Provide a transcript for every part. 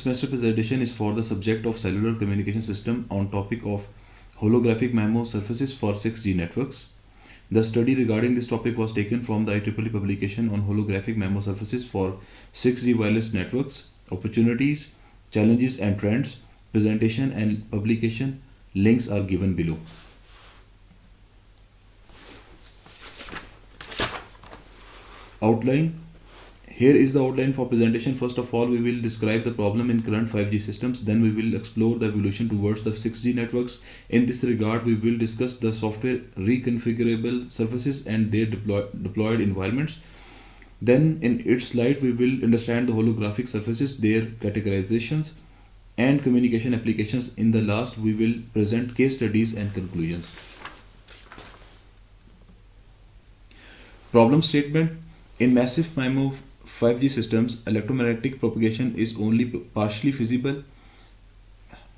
semester presentation is for the subject of cellular communication system on topic of holographic MIMO surfaces for 6G networks. The study regarding this topic was taken from the IEEE publication on holographic MIMO surfaces for 6G wireless networks, opportunities, challenges and trends. Presentation and publication links are given below. Outline. Here is the outline for presentation. First of all, we will describe the problem in current 5G systems. Then we will explore the evolution towards the 6G networks. In this regard, we will discuss the software reconfigurable surfaces and their deployed environments. Then in its slide, we will understand the holographic surfaces, their categorizations and communication applications. In the last, we will present case studies and conclusions. Problem statement. In massive MIMO 5G systems, electromagnetic propagation is only partially feasible.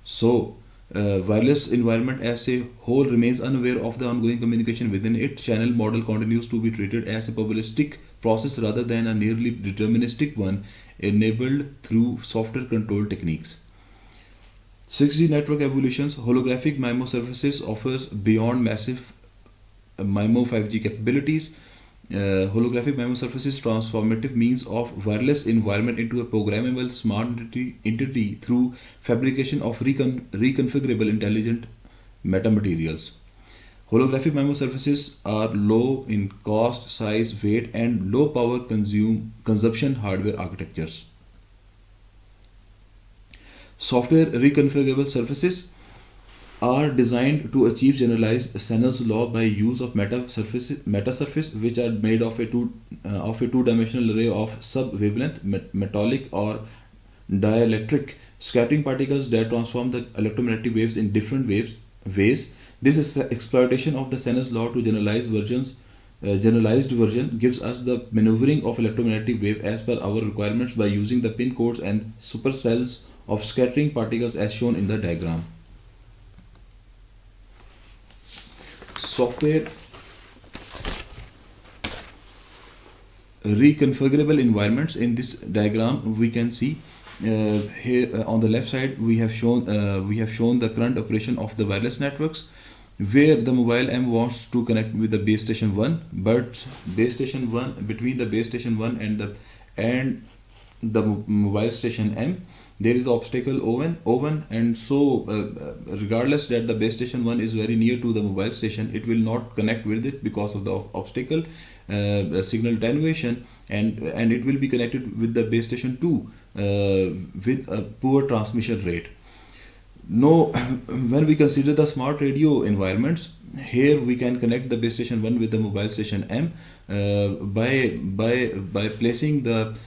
So, wireless environment as a whole remains unaware of the ongoing communication within it. Channel model continues to be treated as a probabilistic process rather than a nearly deterministic one enabled through software control techniques. 6G network evolutions. Holographic MIMO surfaces offers beyond massive MIMO 5G capabilities. Holographic MIMO surfaces transformative means of wireless environment into a programmable smart entity through fabrication of reconfigurable intelligent metamaterials. Holographic MIMO surfaces are low in cost, size, weight and low power consumption hardware architectures. Software reconfigurable surfaces are designed to achieve generalized Snell's law by use of meta surface, which are made of a two-dimensional array of sub-wavelength, metallic or dielectric scattering particles that transform the electromagnetic waves in different ways. This is exploitation of the Snell's law to generalized version gives us the maneuvering of electromagnetic wave as per our requirements by using the pin codes and supercells of scattering particles as shown in the diagram. Software reconfigurable environments. In this diagram we can see here on the left side we have shown the current operation of the wireless networks, where the mobile M wants to connect with the base station 1, but between the base station 1 and the mobile station M there is the obstacle O1, and so regardless that the base station 1 is very near to the mobile station, it will not connect with it because of the obstacle signal attenuation, and it will be connected with the base station 2 with a poor transmission rate. Now, when we consider the smart radio environments, here we can connect the base station 1 with the mobile station M by placing the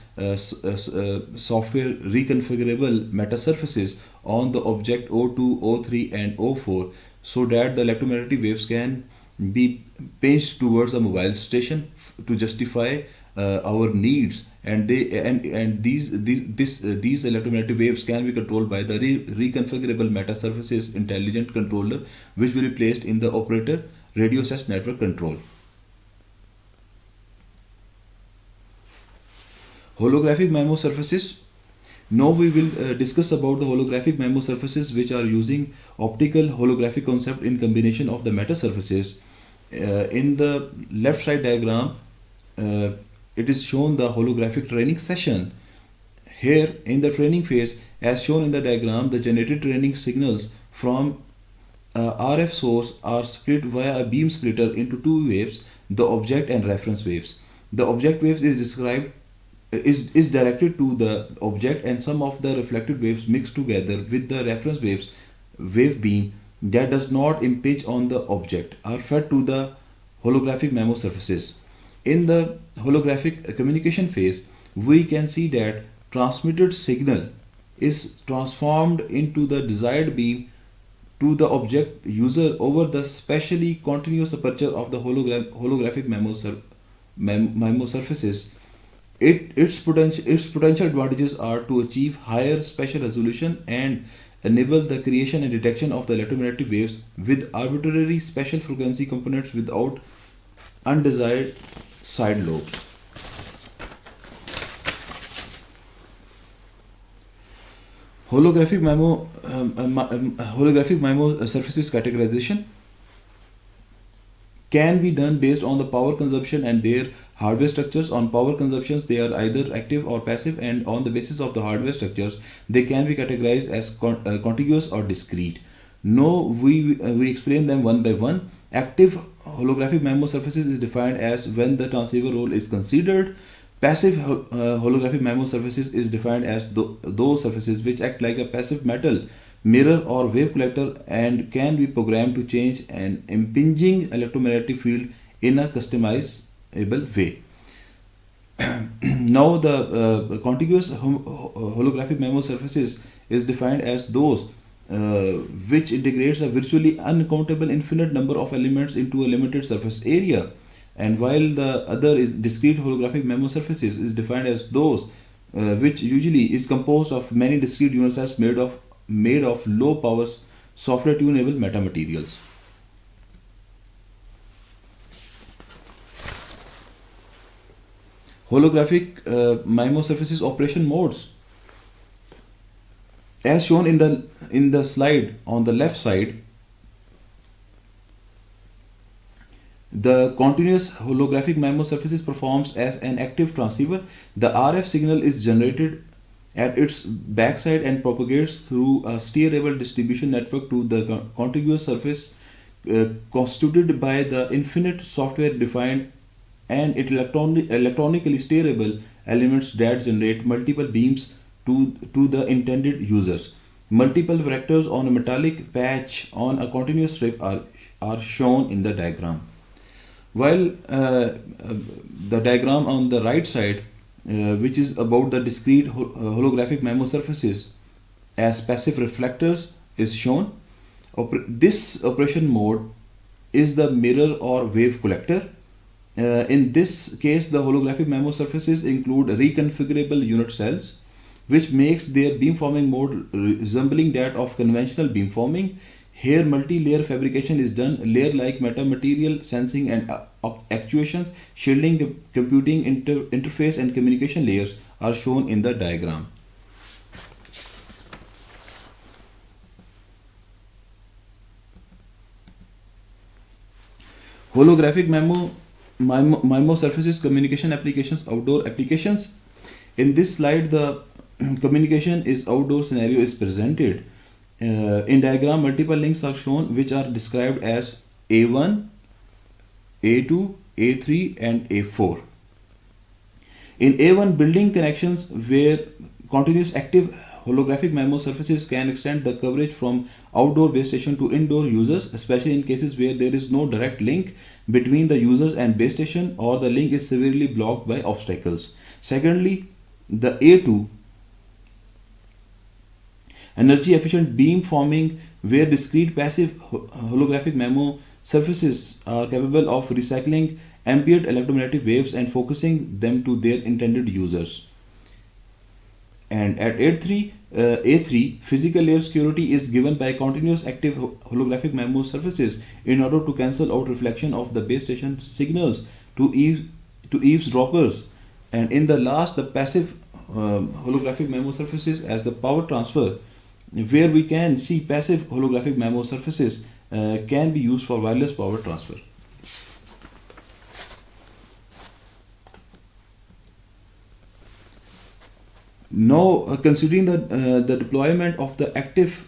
software reconfigurable meta surfaces on the object O2, O3 and O4 so that the electromagnetic waves can be pinched towards the mobile station to justify our needs, and these electromagnetic waves can be controlled by the reconfigurable meta surfaces intelligent controller, which will be placed in the operator radio access network control. Holographic MIMO surfaces. Now we will discuss about the holographic MIMO surfaces which are using optical holographic concept in combination of the meta surfaces. In the left side diagram, it is shown the holographic training session. Here in the training phase, as shown in the diagram, the generated training signals from RF source are split via a beam splitter into two waves, the object and reference waves. The object waves is directed to the object, and some of the reflected waves mixed together with the reference waves wave beam that does not impinge on the object are fed to the holographic MIMO surfaces. In the holographic communication phase, we can see that transmitted signal is transformed into the desired beam to the object user over the specially continuous aperture of the holographic MIMO surfaces. Its potential advantages are to achieve higher spatial resolution and enable the creation and detection of the electromagnetic waves with arbitrary special frequency components without undesired side lobes. Holographic MIMO surfaces categorization can be done based on the power consumption and their hardware structures. On power consumptions, they are either active or passive, and on the basis of the hardware structures, they can be categorized as contiguous or discrete. No, we explain them one by one. Active holographic MIMO surfaces is defined as when the transceiver role is considered. Passive holographic MIMO surfaces is defined as those surfaces which act like a passive metal mirror or wave collector and can be programmed to change an impinging electromagnetic field in a customizable way. Now, the contiguous holographic MIMO surfaces is defined as those which integrates a virtually uncountable infinite number of elements into a limited surface area. And while the other is discrete holographic MIMO surfaces is defined as those which usually is composed of many discrete unit cells made of low power software tunable metamaterials. Holographic MIMO surfaces operation modes. As shown in the slide on the left side, the continuous holographic MIMO surfaces performs as an active transceiver. The RF signal is generated at its backside and propagates through a steerable distribution network to the contiguous surface constituted by the infinite software defined and electronically steerable elements that generate multiple beams to the intended users. Multiple vectors on a metallic patch on a continuous strip are shown in the diagram. While the diagram on the right side, which is about the discrete holographic MIMO surfaces as passive reflectors, is shown. This operation mode is the mirror or wave collector. In this case, the holographic MIMO surfaces include reconfigurable unit cells, which makes their beamforming mode resembling that of conventional beamforming. Here, multi-layer fabrication is done. Layer-like metamaterial sensing and actuations, shielding, computing interface and communication layers are shown in the diagram. Holographic MIMO surfaces communication applications, outdoor applications. In this slide, the communication is outdoor scenario is presented. In diagram, multiple links are shown which are described as A1, A2, A3 and A4. In A1, building connections where continuous active holographic MIMO surfaces can extend the coverage from outdoor base station to indoor users, especially in cases where there is no direct link between the users and base station or the link is severely blocked by obstacles. Secondly, the A2, energy efficient beam forming where discrete passive holographic MIMO surfaces are capable of recycling ambient electromagnetic waves and focusing them to their intended users. And at A3, physical layer security is given by continuous active holographic MIMO surfaces in order to cancel out reflection of the base station signals to eavesdroppers. And in the last, the passive holographic MIMO surfaces as the power transfer, where we can see passive holographic MIMO surfaces can be used for wireless power transfer. Now, considering the deployment of the active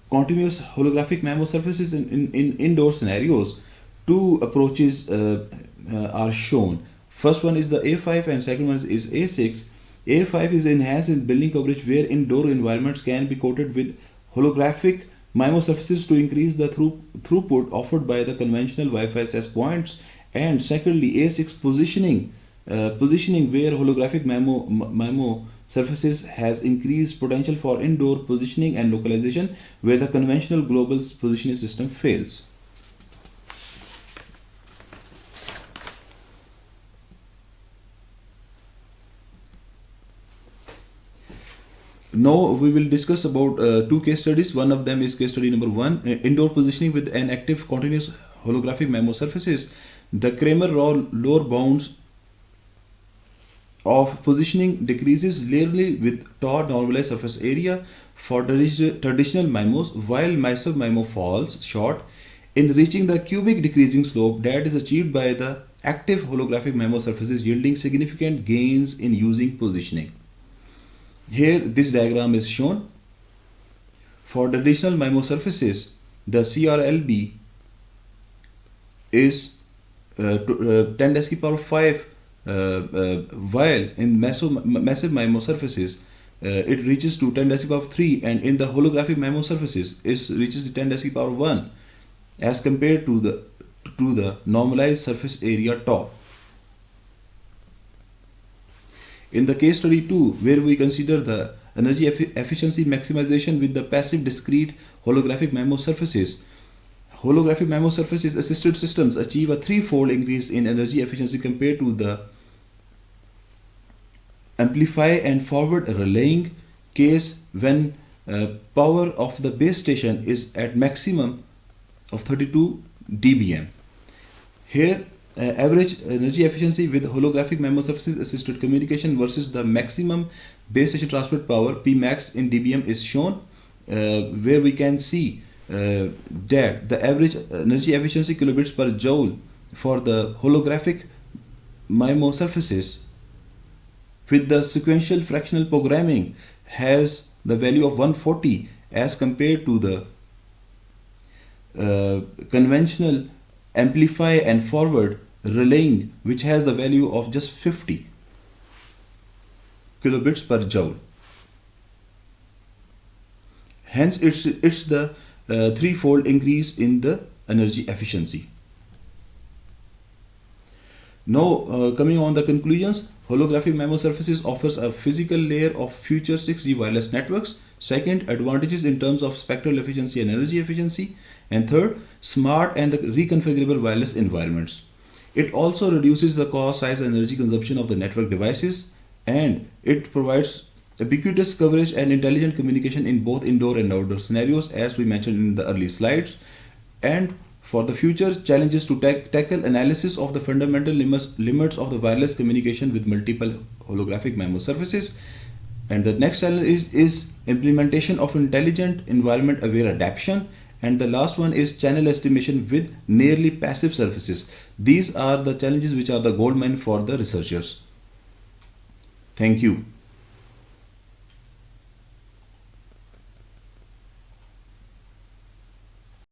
continuous holographic MIMO surfaces in indoor scenarios, two approaches are shown. First one is the A5 and second one is A6. A5 is enhanced in building coverage where indoor environments can be coated with holographic MIMO surfaces to increase the throughput offered by the conventional Wi-Fi access points. And secondly, A6 positioning where holographic MIMO surfaces has increased potential for indoor positioning and localization where the conventional global positioning system fails. Now we will discuss about two case studies. One of them is case study number 1, indoor positioning with an active continuous holographic MIMO surfaces. The Kramer lower bounds of positioning decreases linearly with tau normalized surface area for traditional MIMOs, while massive MIMO falls short in reaching the cubic decreasing slope that is achieved by the active holographic MIMO surfaces, yielding significant gains in using positioning. Here this diagram is shown. For traditional MIMO surfaces, the CRLB is 10 to the power 5, while in massive MIMO surfaces it reaches to 10 to the power 3, and in the holographic MIMO surfaces it reaches 10 to the power 1 as compared to the normalized surface area tau. In the case study 2, where we consider the energy efficiency maximization with the passive discrete holographic MIMO surfaces, holographic MIMO surfaces assisted systems achieve a threefold increase in energy efficiency compared to the amplify and forward relaying case when power of the base station is at maximum of 32 dBm. Here average energy efficiency with holographic MIMO surfaces assisted communication versus the maximum base station transmit power Pmax in dBm is shown, where we can see that the average energy efficiency kilobits per joule for the holographic MIMO surfaces with the sequential fractional programming has the value of 140 as compared to the conventional amplify and forward relaying, which has the value of just 50 kilobits per joule. Hence it's the threefold increase in the energy efficiency. Now coming on the conclusions, holographic MIMO surfaces offers a physical layer of future 6G wireless networks. Second, advantages in terms of spectral efficiency and energy efficiency. And third, smart and reconfigurable wireless environments. It also reduces the cost, size, and energy consumption of the network devices, and it provides ubiquitous coverage and intelligent communication in both indoor and outdoor scenarios, as we mentioned in the early slides. And for the future, challenges to tackle analysis of the fundamental limits of the wireless communication with multiple holographic MIMO surfaces. And the next challenge is implementation of intelligent environment aware adaptation. And the last one is channel estimation with nearly passive surfaces. These are the challenges which are the goldmine for the researchers. Thank you.